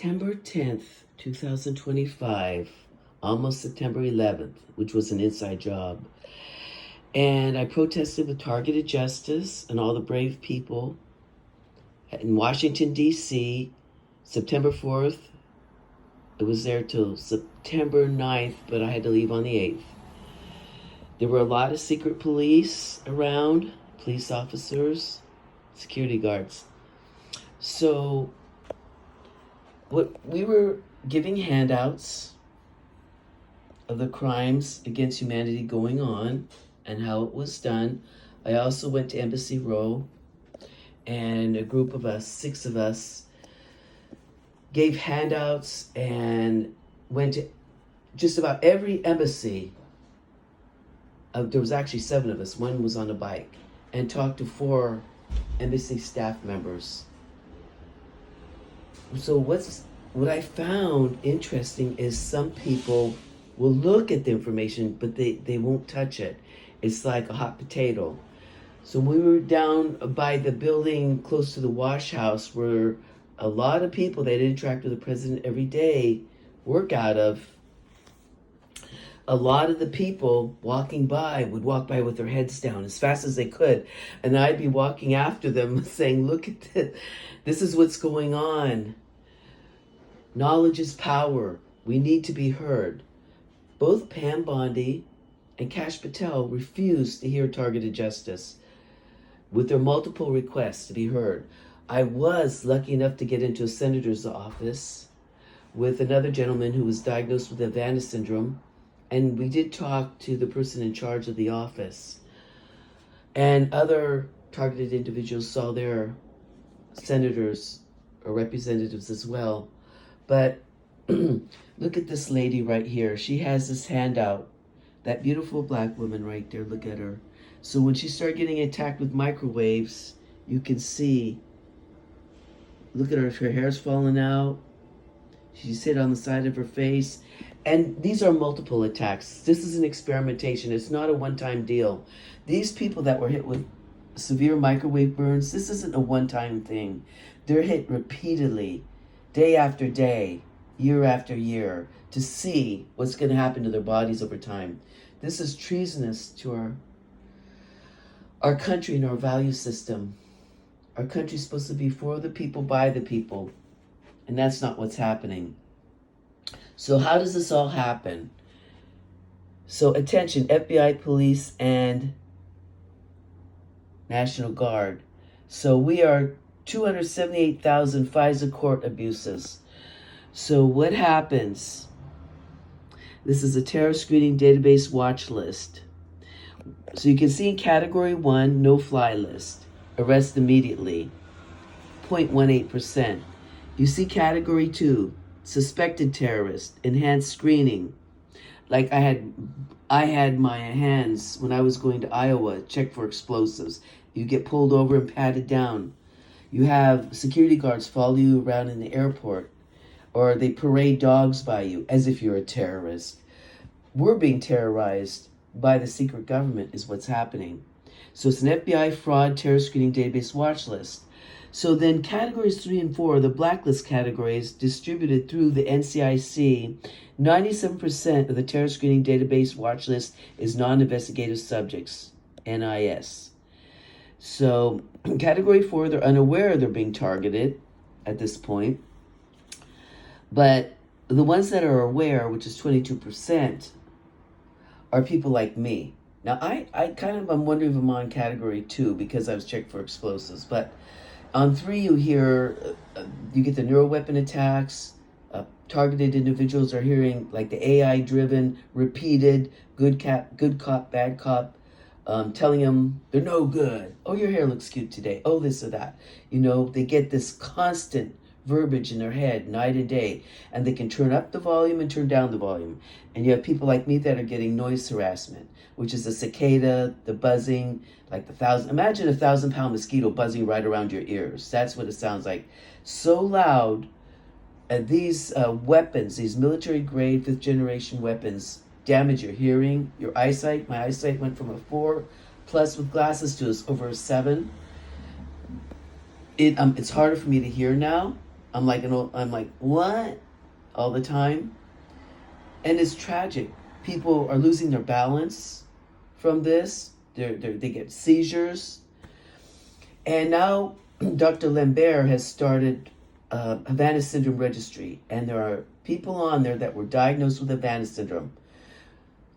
September 10th, 2025, almost September 11th, which was an inside job. And I protested with targeted justice and all the brave people in Washington, D.C., September 4th. It was there till September 9th, but I had to leave on the 8th. There were a lot of secret police around, police officers, security guards. So we were giving handouts of the crimes against humanity going on and how it was done. I also went to Embassy Row, and a group of us, 6 of us, gave handouts and went to just about every embassy. There was actually 7 of us. One was on a bike, and talked to 4 embassy staff members. So what I found interesting is some people will look at the information, but they won't touch it. It's like a hot potato. So we were down by the building close to the wash house where a lot of people that interact with the president every day work out of. A lot of the people walking by would walk by with their heads down as fast as they could. And I'd be walking after them saying, look at this. This is what's going on. Knowledge is power. We need to be heard. Both Pam Bondi and Kash Patel refused to hear targeted justice with their multiple requests to be heard. I was lucky enough to get into a senator's office with another gentleman who was diagnosed with Havana syndrome. And we did talk to the person in charge of the office. And other targeted individuals saw their senators or representatives as well. But look at this lady right here. She has this handout. That beautiful black woman right there, look at her. So when she started getting attacked with microwaves, you can see, look at her hair's falling out. She's hit on the side of her face. And these are multiple attacks. This is an experimentation. It's not a one-time deal. These people that were hit with severe microwave burns, this isn't a one-time thing. They're hit repeatedly, day after day, year after year, to see what's going to happen to their bodies over time. This is treasonous to our country and our value system. Our country's supposed to be for the people, by the people. And that's not what's happening. So how does this all happen? So attention, FBI, police, and National Guard. So we are 278,000 FISA court abuses. So what happens? This is a terror screening database watch list. So you can see in category 1, no-fly list. Arrest immediately, 0.18%. You see category 2, suspected terrorist, enhanced screening. Like I had my hands when I was going to Iowa, check for explosives. You get pulled over and patted down. You have security guards follow you around in the airport, or they parade dogs by you as if you're a terrorist. We're being terrorized by the secret government is what's happening. So it's an FBI fraud terror screening database watch list. So then categories 3 and 4, the blacklist categories distributed through the NCIC, 97% of the terror screening database watch list is non-investigative subjects, NIS. So category 4, they're unaware they're being targeted at this point. But the ones that are aware, which is 22%, are people like me. Now, I'm wondering if I'm on category 2 because I was checked for explosives. But on 3, you get the neuroweapon attacks. Targeted individuals are hearing like the AI-driven, repeated, good cop, bad cop, telling them they're no good. Oh, your hair looks cute today. Oh, this or that. They get this constant verbiage in their head night and day, and they can turn up the volume and turn down the volume. And you have people like me that are getting noise harassment, which is the cicada, the buzzing, like imagine a 1,000-pound mosquito buzzing right around your ears. That's what it sounds like. So loud. And these weapons, these military-grade 5th-generation weapons, damage your hearing, your eyesight. My eyesight went from a 4+ with glasses to over a 7. It's harder for me to hear now. I'm like, what? All the time. And it's tragic. People are losing their balance from this. They get seizures. And now Dr. Lambert has started Havana Syndrome Registry. And there are people on there that were diagnosed with Havana Syndrome.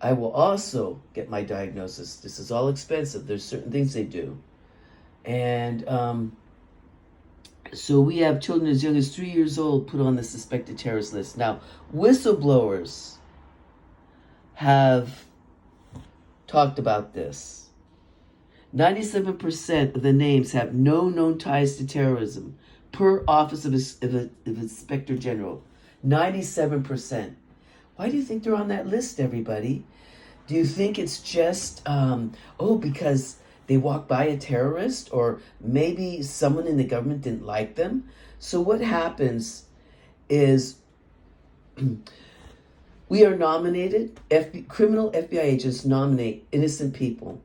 I will also get my diagnosis. This is all expensive. There's certain things they do. And so we have children as young as 3 years old put on the suspected terrorist list. Now, whistleblowers have talked about this. 97% of the names have no known ties to terrorism, per Office of Inspector General. 97%. Why do you think they're on that list, everybody? Do you think it's just, because they walked by a terrorist, or maybe someone in the government didn't like them? So what happens is we are nominated, criminal FBI agents nominate innocent people.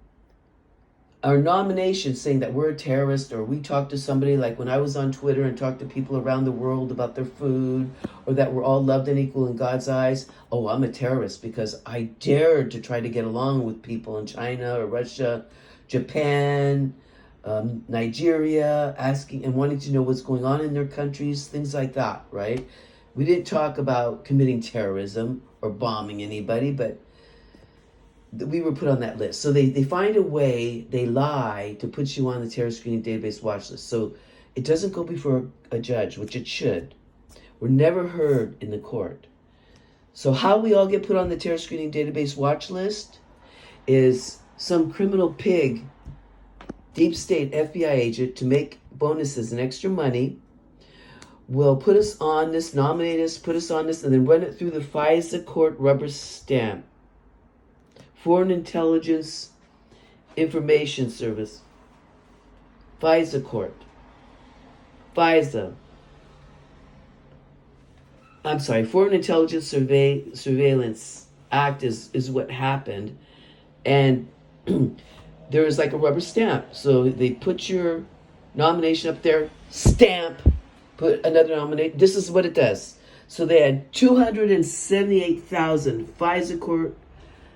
Our nomination saying that we're a terrorist, or we talk to somebody, like when I was on Twitter and talked to people around the world about their food, or that we're all loved and equal in God's eyes. Oh, I'm a terrorist because I dared to try to get along with people in China or Russia, Japan, Nigeria, asking and wanting to know what's going on in their countries, things like that, right? We didn't talk about committing terrorism or bombing anybody, but we were put on that list. So they find a way, they lie to put you on the terror screening database watch list. So it doesn't go before a judge, which it should. We're never heard in the court. So how we all get put on the terror screening database watch list is some criminal pig, deep state FBI agent, to make bonuses and extra money, will put us on this, nominate us, put us on this, and then run it through the FISA court rubber stamp. Foreign Intelligence Information Service. FISA court. FISA. I'm sorry, Foreign Intelligence Surveillance Act is what happened. And there is like a rubber stamp. So they put your nomination up there, stamp, put another nomination. This is what it does. So they had 278,000 FISA court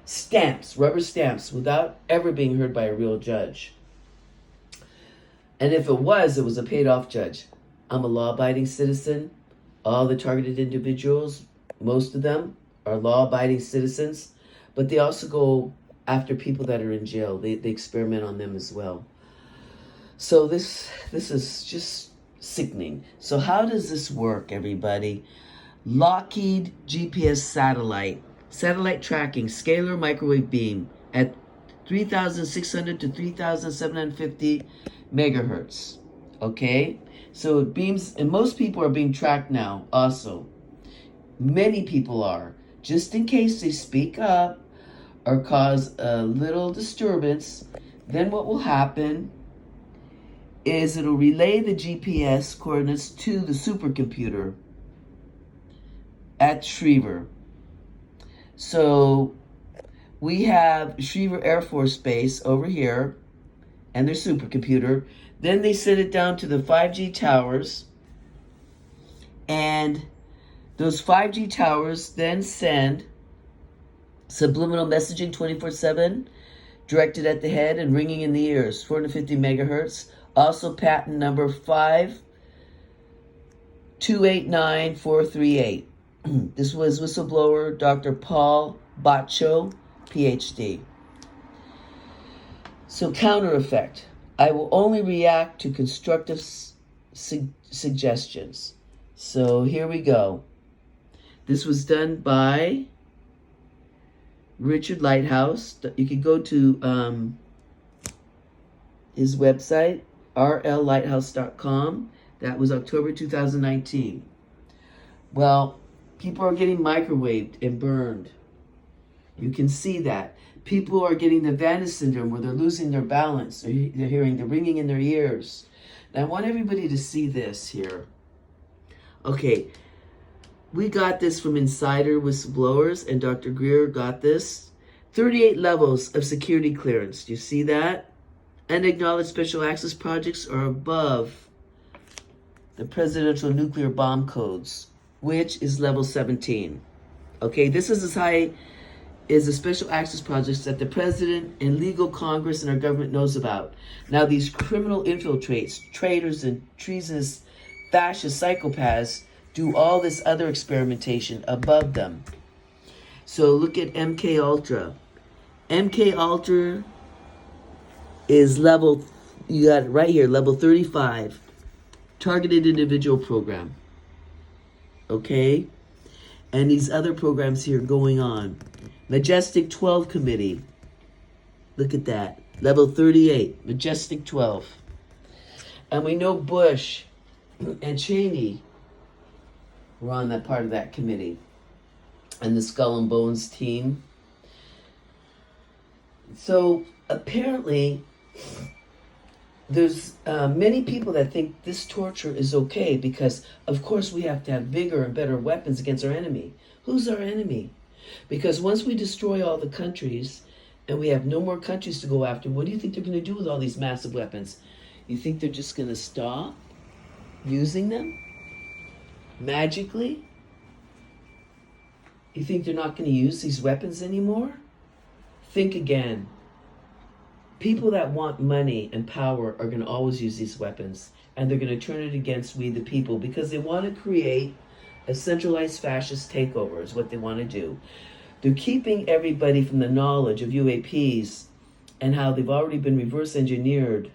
stamps, rubber stamps, without ever being heard by a real judge. And if it was a paid-off judge. I'm a law-abiding citizen. All the targeted individuals, most of them, are law-abiding citizens. But they also go after people that are in jail. They experiment on them as well. So this is just sickening. So how does this work, everybody? Lockheed GPS satellite tracking, scalar microwave beam at 3,600 to 3,750 megahertz. Okay? So it beams, and most people are being tracked now also. Many people are. Just in case they speak up or cause a little disturbance, then what will happen is it'll relay the GPS coordinates to the supercomputer at Schriever. So we have Schriever Air Force Base over here and their supercomputer. Then they send it down to the 5G towers, and those 5G towers then send subliminal messaging 24/7 directed at the head and ringing in the ears, 450 megahertz. Also patent number 5289438. This was whistleblower Dr. Paul Baccio, PhD. So counter effect. I will only react to constructive suggestions. So here we go. This was done by Richard Lighthouse. You can go to his website, rllighthouse.com. That was October 2019. Well, people are getting microwaved and burned. You can see that. People are getting the Havana syndrome where they're losing their balance. They're hearing the ringing in their ears. And I want everybody to see this here. Okay, we got this from Insider Whistleblowers, and Dr. Greer got this. 38 levels of security clearance. Do you see that? Unacknowledged special access projects are above the Presidential Nuclear Bomb Codes, which is level 17. Okay, this is as high as the special access projects that the president and legal Congress and our government knows about. Now, these criminal infiltrates, traitors, and treasonous fascist psychopaths do all this other experimentation above them. So look at MK Ultra. MK Ultra is level, you got it right here, level 35. Targeted individual program. Okay? And these other programs here going on. Majestic 12 Committee. Look at that. Level 38. Majestic 12. And we know Bush and Cheney were on that part of that committee. And the Skull and Bones team. So apparently there's many people that think this torture is okay because, of course, we have to have bigger and better weapons against our enemy. Who's our enemy? Because once we destroy all the countries and we have no more countries to go after, what do you think they're going to do with all these massive weapons? You think they're just going to stop using them magically? You think they're not going to use these weapons anymore? Think again. People that want money and power are going to always use these weapons, and they're going to turn it against we the people because they want to create a centralized fascist takeover is what they want to do. They're keeping everybody from the knowledge of UAPs and how they've already been reverse engineered.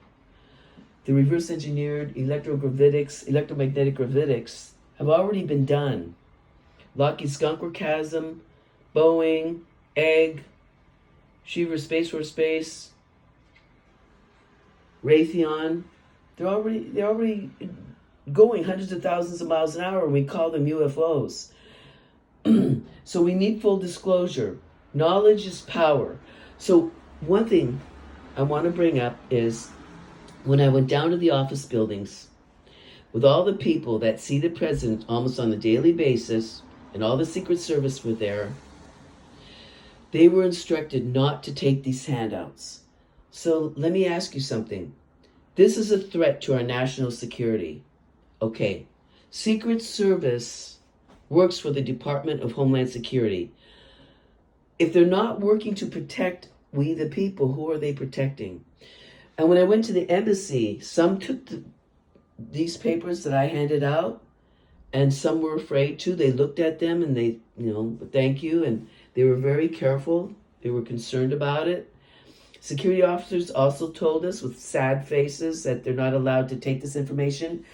The reverse engineered electromagnetic gravitics have already been done. Lockheed Skunk Chasm, Boeing, Egg, Shiver Space Force Space, Raytheon, they're already going hundreds of thousands of miles an hour, and we call them UFOs. So we need full disclosure. Knowledge is power. So one thing I want to bring up is when I went down to the office buildings with all the people that see the president almost on a daily basis, and all the Secret Service were there, they were instructed not to take these handouts. So let me ask you something. This is a threat to our national security. Okay, Secret Service works for the Department of Homeland Security. If they're not working to protect we the people, who are they protecting? And when I went to the embassy, some took these papers that I handed out, and some were afraid to. They looked at them and they, thank you, and they were very careful. They were concerned about it. Security officers also told us with sad faces that they're not allowed to take this information.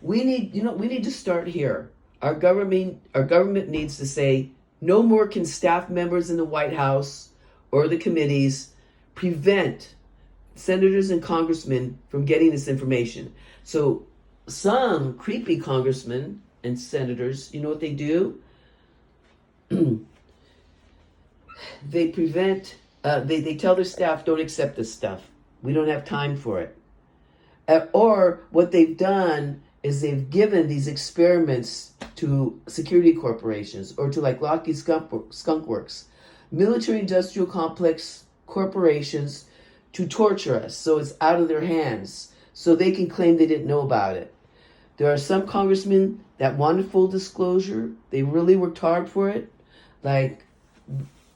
We need to start here. Our government needs to say, no more can staff members in the White House or the committees prevent senators and congressmen from getting this information. So some creepy congressmen and senators, you know what they do? They prevent, they tell their staff, don't accept this stuff. We don't have time for it. Or what they've done is they've given these experiments to security corporations or to like Lockheed Skunk Works, military industrial complex corporations to torture us. So it's out of their hands. So they can claim they didn't know about it. There are some congressmen that wanted full disclosure. They really worked hard for it. Like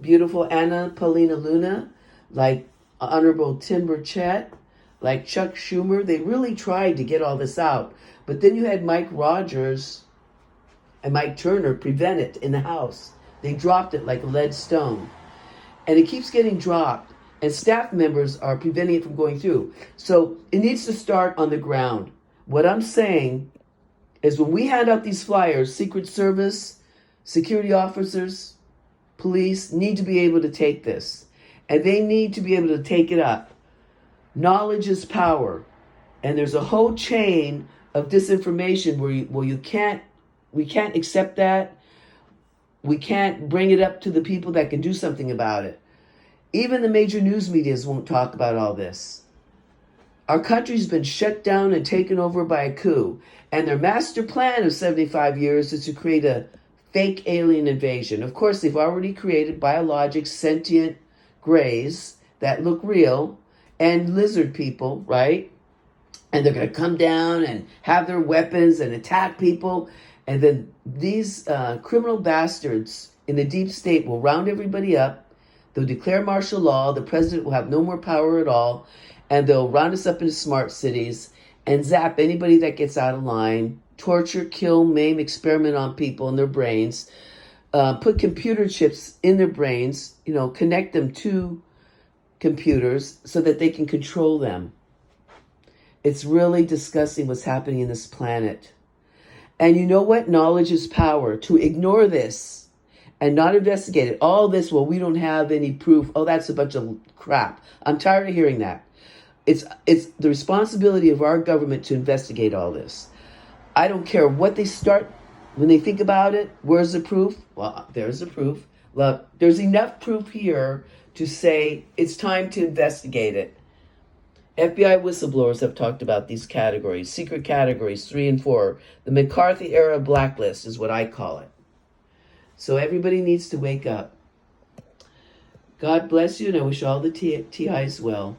beautiful Anna Paulina Luna, like Honorable Tim Burchett, like Chuck Schumer. They really tried to get all this out. But then you had Mike Rogers and Mike Turner prevent it in the House. They dropped it like a lead stone. And it keeps getting dropped. And staff members are preventing it from going through. So it needs to start on the ground. What I'm saying is when we hand out these flyers, Secret Service, security officers, police need to be able to take this. And they need to be able to take it up. Knowledge is power. And there's a whole chain of disinformation where we can't accept that. We can't bring it up to the people that can do something about it. Even the major news medias won't talk about all this. Our country's been shut down and taken over by a coup. And their master plan of 75 years is to create a fake alien invasion. Of course, they've already created biologic sentient greys that look real and lizard people, right? and they're going to come down and have their weapons and attack people. And then these criminal bastards in the deep state will round everybody up. They'll declare martial law. The president will have no more power at all. And they'll round us up into smart cities and zap anybody that gets out of line, torture, kill, maim, experiment on people in their brains, put computer chips in their brains, connect them to computers so that they can control them. It's really disgusting what's happening in this planet. And you know what? Knowledge is power. To ignore this and not investigate it, all this, well, we don't have any proof. Oh, that's a bunch of crap. I'm tired of hearing that. It's the responsibility of our government to investigate all this. I don't care what they start, when they think about it, where's the proof? Well, there's the proof. Look, there's enough proof here to say it's time to investigate it. FBI whistleblowers have talked about these categories, secret categories 3 and 4. The McCarthy era blacklist is what I call it. So everybody needs to wake up. God bless you, and I wish all the TIs well.